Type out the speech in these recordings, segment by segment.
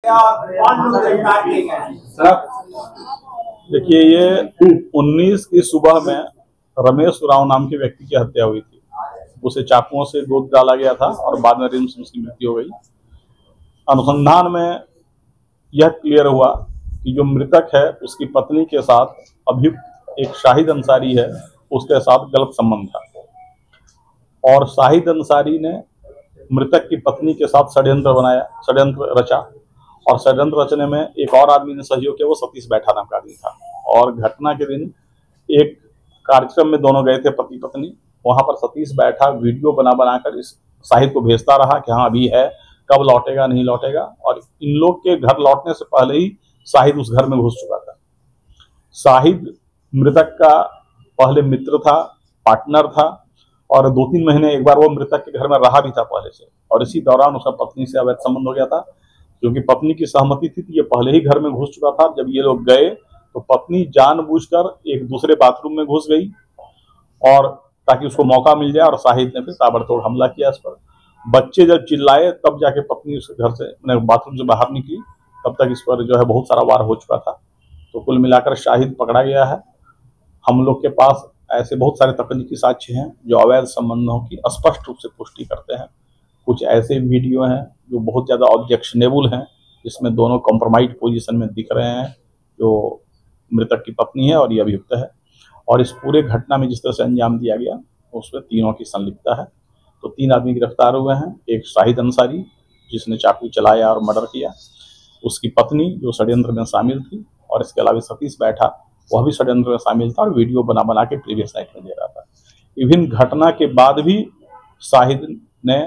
कौन लोग गिरफ्तार किए गए? देखिए, ये 19 की सुबह में रमेश उरांव नाम के व्यक्ति की हत्या हुई थी। उसे चाकुओं से गोद डाला गया था और बाद में रिम्स में उसकी मृत्यु हो गई। अनुसंधान में यह क्लियर हुआ कि जो मृतक है उसकी पत्नी के साथ अभियुक्त एक शाहिद अंसारी है, उसके साथ गलत संबंध था और शाहिद अंसारी ने मृतक की पत्नी के साथ षड्यंत्र रचा और षड्यंत्र रचने में एक और आदमी ने सहयोग किया, वो सतीश बैठा नाम का आदमी था। और घटना के दिन एक कार्यक्रम में दोनों गए थे पति पत्नी। वहां पर सतीश बैठा वीडियो बनाकर इस शाहिद को भेजता रहा कि हाँ अभी है, कब लौटेगा नहीं लौटेगा। और इन लोग के घर लौटने से पहले ही शाहिद उस घर में घुस चुका था। शाहिद मृतक का पहले मित्र था, पार्टनर था और 2-3 महीने एक बार वो मृतक के घर में रहा भी था पहले से। और इसी दौरान उसका पत्नी से अवैध संबंध हो गया था, क्योंकि पत्नी की सहमति थी। ये पहले ही घर में घुस चुका था। जब ये लोग गए तो पत्नी जानबूझकर एक दूसरे बाथरूम में घुस गई और ताकि उसको मौका मिल जाए, और शाहिद ने फिर ताबड़तोड़ हमला किया इस पर। बच्चे जब चिल्लाए तब जाके पत्नी उस घर से बाथरूम से बाहर निकली, तब तक इस पर जो है बहुत सारा वार हो चुका था। तो कुल मिलाकर शाहिद पकड़ा गया है। हम लोग के पास ऐसे बहुत सारे तकनीकी साक्ष्य हैं जो अवैध संबंधों की स्पष्ट रूप से पुष्टि करते हैं। कुछ ऐसे वीडियो हैं जो बहुत ज़्यादा ऑब्जेक्शनेबल हैं, जिसमें दोनों कॉम्प्रोमाइज पोजीशन में दिख रहे हैं, जो मृतक की पत्नी है और ये अभियुक्त है। और इस पूरे घटना में जिस तरह से अंजाम दिया गया उसमें तीनों की संलिप्तता है। तो 3 आदमी गिरफ्तार हुए हैं। एक शाहिद अंसारी जिसने चाकू चलाया और मर्डर किया, उसकी पत्नी जो षड्यंत्र में शामिल थी, और इसके अलावा सतीश बैठा वह भी षड्यंत्र में शामिल था और वीडियो बना के प्रीवियस नाइट में दे रहा था। इवन घटना के बाद भी शाहिद ने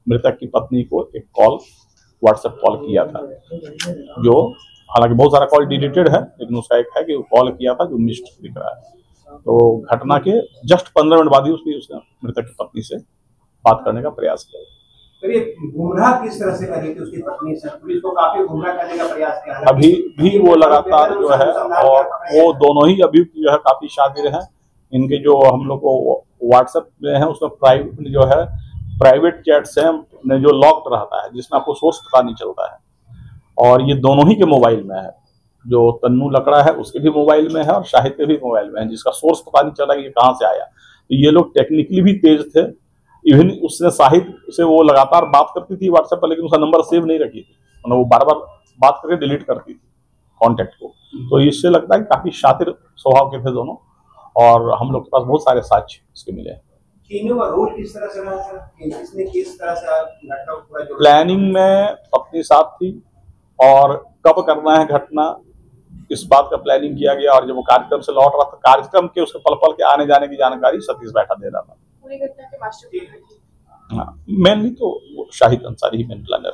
मृतक की पत्नी को एक कॉल, व्हाट्सएप कॉल किया था, जो हालांकि बहुत सारा कॉल डिलीटेड है, लेकिन उसका एक है कि वो कॉल किया था जो मिस्ड दिख रहा है। तो घटना के जस्ट 15 मिनट बाद ही उसने मृतक की पत्नी से बात करने का प्रयास किया। तो ये गुमराह किस तरह से करी थी उसकी पत्नी से? पुलिस को काफी गुमराह करने का प्रयास किया। अभी भी वो लगातार जो है, और वो दोनों ही अभियुक्त जो है काफी शातिर हैं। इनके जो हम लोग को व्हाट्सएप में है उसमें प्राइवेट चैट्स हैं जो लॉक्ड रहता है, जिसमें आपको सोर्स पता नहीं चलता है। और ये दोनों ही के मोबाइल में है। जो तन्नू लकड़ा है उसके भी मोबाइल में है और शाहिद के भी मोबाइल में है, जिसका सोर्स पता नहीं चला कि ये कहाँ से आया। तो ये लोग टेक्निकली भी तेज थे। इवन उसने शाहिद से वो लगातार बात करती थी व्हाट्सएप पर, लेकिन उसका नंबर सेव नहीं रखी थी, मतलब वो बार बार बात करके डिलीट करती थी कॉन्टेक्ट को। तो इससे लगता है कि काफी शातिर स्वभाव के थे दोनों, और हम लोग के पास बहुत सारे साक्ष्य इसके मिले हैं। तीनों का रोल किस तरह से रहा सर? किसने किस तरह से घटना को पूरा प्लानिंग में अपनी साथ थी, और कब करना है घटना इस बात का प्लानिंग किया गया। और जब वो कार्यक्रम से लौट रहा था, कार्यक्रम के उसके पल पल के आने जाने की जानकारी सतीश बैठा दे रहा था। पूरी घटना के मास्टर हाँ, मेनली तो शाहिद अंसारी ही मेन प्लानर।